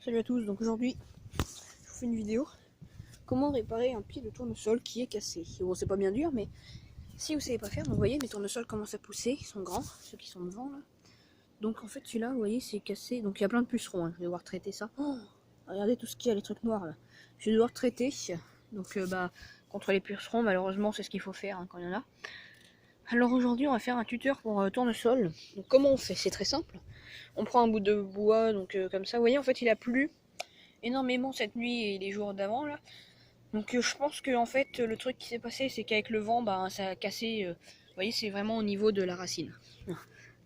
Salut à tous, donc aujourd'hui je vous fais une vidéo comment réparer un pied de tournesol qui est cassé. Bon, c'est pas bien dur, mais si vous savez pas faire, donc vous voyez mes tournesols commencent à pousser, ils sont grands, ceux qui sont devant là. Donc en fait celui-là, vous voyez, c'est cassé, donc il y a plein de pucerons, hein. Je vais devoir traiter ça. Oh, regardez tout ce qu'il y a, les trucs noirs là. Je vais devoir traiter, donc contre les pucerons, malheureusement c'est ce qu'il faut faire hein, quand il y en a. Alors aujourd'hui on va faire un tuteur pour tournesol. Donc comment on fait? C'est très simple. On prend un bout de bois, donc comme ça, vous voyez en fait il a plu énormément cette nuit et les jours d'avant là. Donc je pense que en fait le truc qui s'est passé c'est qu'avec le vent ça a cassé, vous voyez c'est vraiment au niveau de la racine.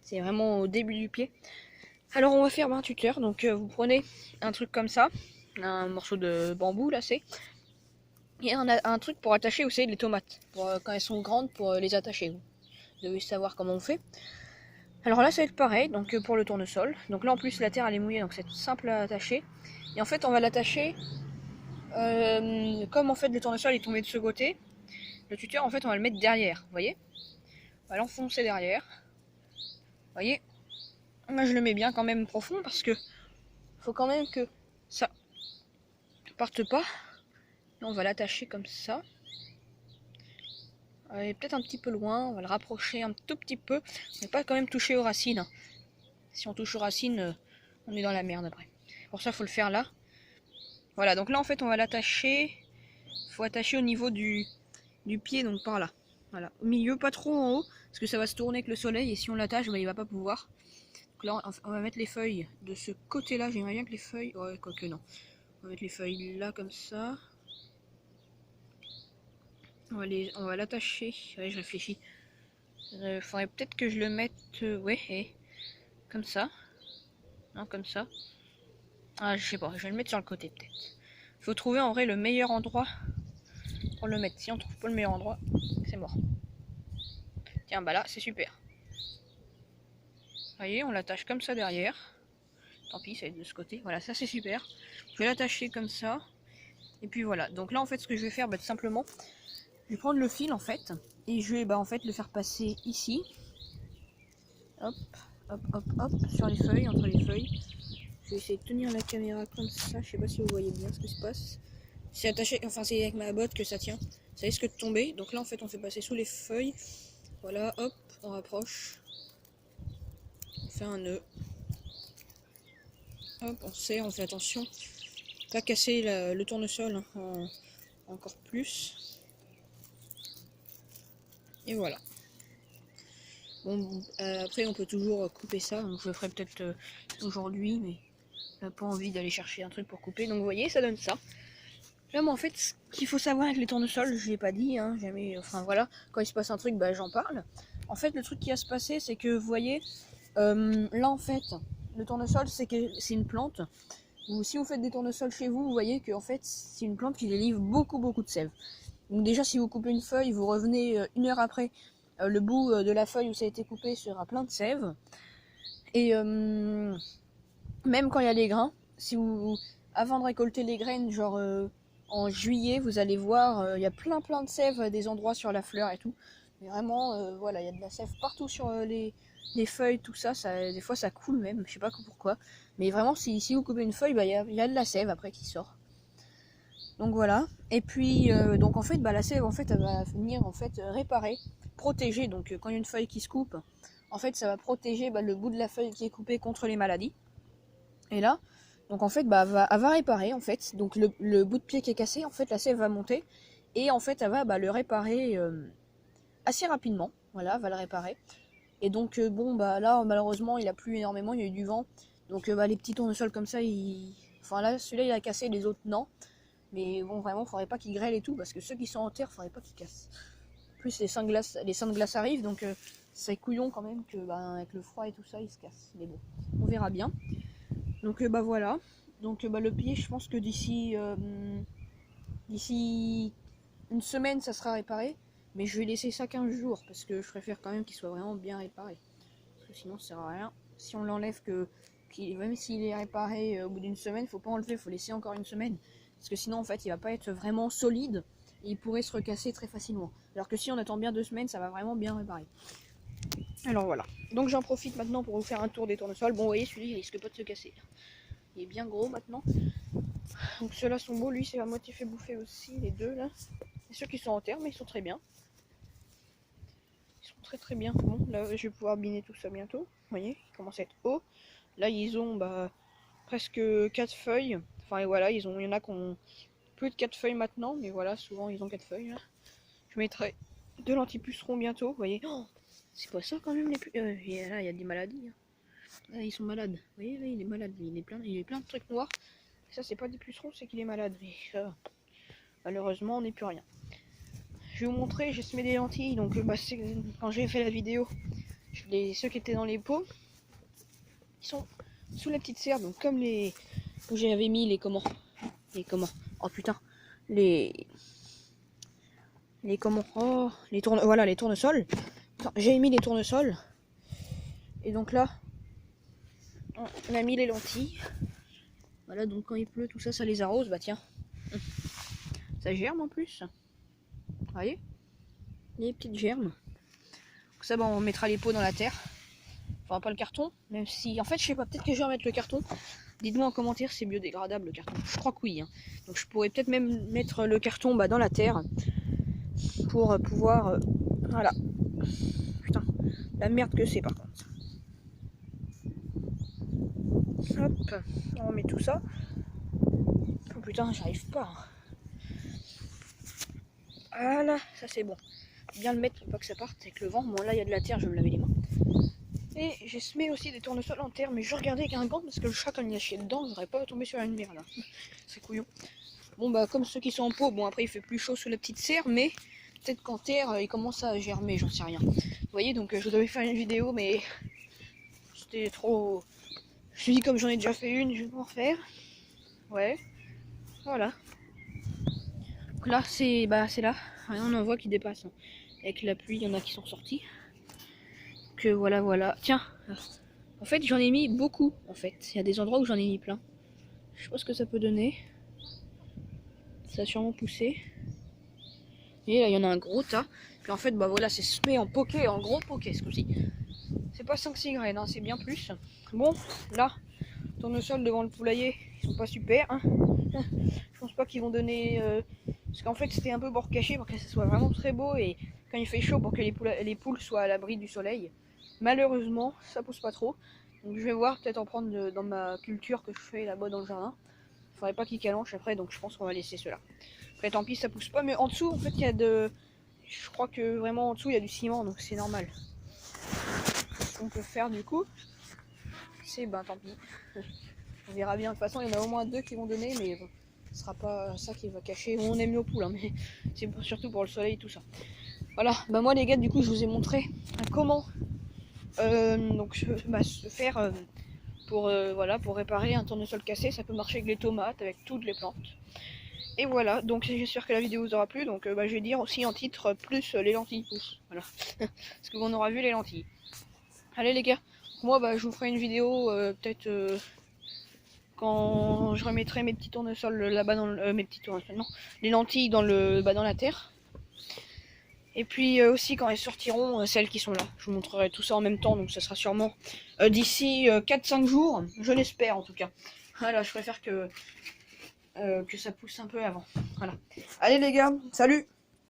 C'est vraiment au début du pied. Alors on va faire un tuteur, donc vous prenez un truc comme ça, un morceau de bambou là c'est, et un truc pour attacher, vous savez, les tomates, pour, quand elles sont grandes pour les attacher. Vous devez savoir comment on fait. Alors là ça va être pareil, donc pour le tournesol. Donc là en plus la terre elle est mouillée, donc c'est simple à attacher. Et en fait on va l'attacher comme en fait le tournesol est tombé de ce côté. Le tuteur en fait on va le mettre derrière, vous voyez. On va l'enfoncer derrière. Vous voyez. Moi je le mets bien quand même profond parce que faut quand même que ça ne parte pas. Là on va l'attacher comme ça. Peut-être un petit peu loin, on va le rapprocher un tout petit peu. On ne pas quand même toucher aux racines. Si on touche aux racines, on est dans la merde après. Pour ça, il faut le faire là. Voilà, donc là, en fait, on va l'attacher. Il faut attacher au niveau du pied, donc par là. Voilà, au milieu, pas trop en haut, parce que ça va se tourner avec le soleil, et si on l'attache, il va pas pouvoir. Donc là, on va mettre les feuilles de ce côté-là. J'aimerais bien que les feuilles... Ouais, quoique non. On va mettre les feuilles là, comme ça. On va l'attacher. Ouais, je réfléchis. Il faudrait peut-être que je le mette... ouais, comme ça. Non, comme ça. Ah, je sais pas, je vais le mettre sur le côté peut-être. Il faut trouver en vrai le meilleur endroit pour le mettre. Si on trouve pas le meilleur endroit, c'est mort. Tiens, bah là, c'est super. Vous voyez, on l'attache comme ça derrière. Tant pis, ça va être de ce côté. Voilà, ça c'est super. Je vais l'attacher comme ça. Et puis voilà. Donc là, en fait, ce que je vais faire, tout simplement, je vais prendre le fil en fait. Et je vais en fait le faire passer ici. Hop, hop, hop, hop, sur les feuilles, entre les feuilles. Je vais essayer de tenir la caméra comme ça. Je sais pas si vous voyez bien ce qui se passe. C'est attaché, enfin c'est avec ma botte que ça tient. Ça risque de tomber. Donc là en fait on fait passer sous les feuilles. Voilà, hop, on rapproche. On fait un nœud. Hop, on serre, on fait attention. Pas casser le tournesol hein, encore plus. Et voilà. Bon, après on peut toujours couper ça. Donc je le ferai peut-être aujourd'hui, mais j'ai pas envie d'aller chercher un truc pour couper. Donc vous voyez, ça donne ça. Là, moi, en fait, ce qu'il faut savoir avec les tournesols, je l'ai pas dit, hein, jamais. Enfin voilà, quand il se passe un truc, j'en parle. En fait, le truc qui va se passer, c'est que vous voyez, là en fait, le tournesol, c'est une plante. Ou si vous faites des tournesols chez vous, vous voyez que en fait, c'est une plante qui délivre beaucoup de sève. Donc déjà, si vous coupez une feuille, vous revenez 1 heure après, le bout de la feuille où ça a été coupé sera plein de sève. Et même quand il y a les grains, si vous, avant de récolter les graines, genre en juillet, vous allez voir, il y a plein de sève à des endroits sur la fleur et tout. Mais vraiment, voilà, il y a de la sève partout sur les feuilles, tout ça, des fois ça coule même, je sais pas pourquoi. Mais vraiment, si vous coupez une feuille, il y a de la sève après qui sort. Donc voilà. Et puis, donc en fait, la sève, en fait, elle va venir en fait réparer, protéger. Donc quand il y a une feuille qui se coupe, en fait, ça va protéger le bout de la feuille qui est coupé contre les maladies. Et là, donc en fait, elle va réparer en fait. Donc le bout de pied qui est cassé, en fait, la sève va monter et en fait, elle va le réparer assez rapidement. Voilà, elle va le réparer. Et donc bon, là, malheureusement, il a plu énormément, il y a eu du vent. Donc les petits tournesols comme ça, enfin là, celui-là, il a cassé, les autres non. Mais bon, vraiment, faudrait pas qu'ils grêlent et tout, parce que ceux qui sont en terre, faudrait pas qu'ils cassent. En plus, les seins de glace arrivent, donc c'est couillon quand même que avec le froid et tout ça, ils se cassent. Mais bon, on verra bien. Donc voilà. Donc le pied, je pense que d'ici 1 semaine, ça sera réparé. Mais je vais laisser ça 15 jours, parce que je préfère quand même qu'il soit vraiment bien réparé. Parce que sinon, ça sert à rien. Si on l'enlève, même s'il est réparé au bout d'1 semaine, faut pas enlever, faut laisser encore 1 semaine. Parce que sinon, en fait, il va pas être vraiment solide. Et il pourrait se recasser très facilement. Alors que si on attend bien 2 semaines, ça va vraiment bien réparer. Alors voilà. Donc j'en profite maintenant pour vous faire un tour des tournesols. Bon, vous voyez, celui-là, il risque pas de se casser. Il est bien gros maintenant. Donc ceux-là sont beaux, lui c'est à moitié fait bouffer aussi, les deux là. Et ceux qui sont en terre, mais ils sont très bien. Ils sont très bien. Bon, là je vais pouvoir biner tout ça bientôt. Vous voyez, ils commencent à être hauts. Là ils ont presque 4 feuilles. Enfin et voilà, il y en a qui ont plus de 4 feuilles maintenant, mais voilà, souvent ils ont 4 feuilles. Là. Je mettrai 2 lentilles pucerons bientôt, vous voyez. Oh, c'est pas ça quand même les là il y a des maladies. Hein. Là ils sont malades. Vous voyez là il est malade, il est plein de trucs noirs. Ça c'est pas des pucerons, c'est qu'il est malade. Mais malheureusement on n'est plus rien. Je vais vous montrer, j'ai semé des lentilles, donc quand j'ai fait la vidéo, ceux qui étaient dans les pots, ils sont sous la petite serre, donc comme les où j'avais mis les comment, oh putain, les comment, oh les tournesols. J'ai mis les tournesols, et donc là, on a mis les lentilles. Voilà, donc quand il pleut, tout ça, ça les arrose, bah tiens, ça germe en plus. Vous voyez, les petites germes. Donc ça, bah, on mettra les pots dans la terre. Enfin, pas le carton, même si... En fait, je sais pas, peut-être que je vais remettre le carton. Dites-moi en commentaire si c'est biodégradable le carton. Je crois que oui. Hein. Donc je pourrais peut-être même mettre le carton dans la terre. Pour pouvoir... voilà. Putain, la merde que c'est par contre. Hop, on met tout ça. Oh putain, j'arrive pas. Voilà, ça c'est bon. Bien le mettre pour pas que ça parte avec le vent. Bon là il y a de la terre, je vais me laver les mains. Et j'ai semé aussi des tournesols en terre, mais je regardais avec un gant parce que le chat quand il a chié dedans, j'aurais pas tombé sur une merde. C'est couillon. Bon bah comme ceux qui sont en pot, bon après il fait plus chaud sous la petite serre, mais peut-être qu'en terre il commence à germer, j'en sais rien. Vous voyez, donc je devais faire une vidéo, mais c'était trop... Je me dis comme j'en ai déjà fait une, je vais pas en refaire. Ouais, voilà. Donc là c'est là, on en voit qui dépasse. Hein. Avec la pluie, il y en a qui sont sortis. Que voilà. Tiens, en fait j'en ai mis beaucoup. En fait, il y a des endroits où j'en ai mis plein. Je sais pas ce que ça peut donner. Ça a sûrement poussé. Et là il y en a un gros tas. Puis en fait bah voilà, c'est semé en poké, en gros poké ce coup-ci. C'est pas 5-6 graines, hein, c'est bien plus. Bon, là, tournesol devant le poulailler, ils sont pas super. Hein. Je pense pas qu'ils vont donner... Parce qu'en fait c'était un peu bord caché pour que ça soit vraiment très beau et quand il fait chaud pour que les poules soient à l'abri du soleil. Malheureusement ça pousse pas trop. Donc je vais voir, peut-être en prendre dans ma culture que je fais là-bas dans le jardin. Faudrait pas qu'ils calanchent après, donc je pense qu'on va laisser cela. Après tant pis ça pousse pas, mais en dessous en fait il y a de... Je crois que vraiment en dessous il y a du ciment, donc c'est normal. Ce qu'on peut faire du coup, c'est tant pis. On verra bien, de toute façon il y en a au moins 2 qui vont donner, mais bon. Ce sera pas ça qui va cacher. On aime nos poules, hein, mais c'est surtout pour le soleil tout ça. Voilà, moi les gars, du coup je vous ai montré comment se faire pour réparer un tournesol cassé. Ça peut marcher avec les tomates, avec toutes les plantes. Et voilà, donc j'espère que la vidéo vous aura plu. Donc je vais dire aussi en titre plus les lentilles poussent. Voilà, parce que on aura vu les lentilles. Allez les gars, moi je vous ferai une vidéo peut-être quand je remettrai mes petits tournesols là-bas dans les lentilles dans dans la terre. Et puis aussi quand elles sortiront, celles qui sont là. Je vous montrerai tout ça en même temps, donc ça sera sûrement d'ici 4-5 jours, je l'espère en tout cas. Voilà, je préfère que ça pousse un peu avant. Voilà. Allez les gars, salut!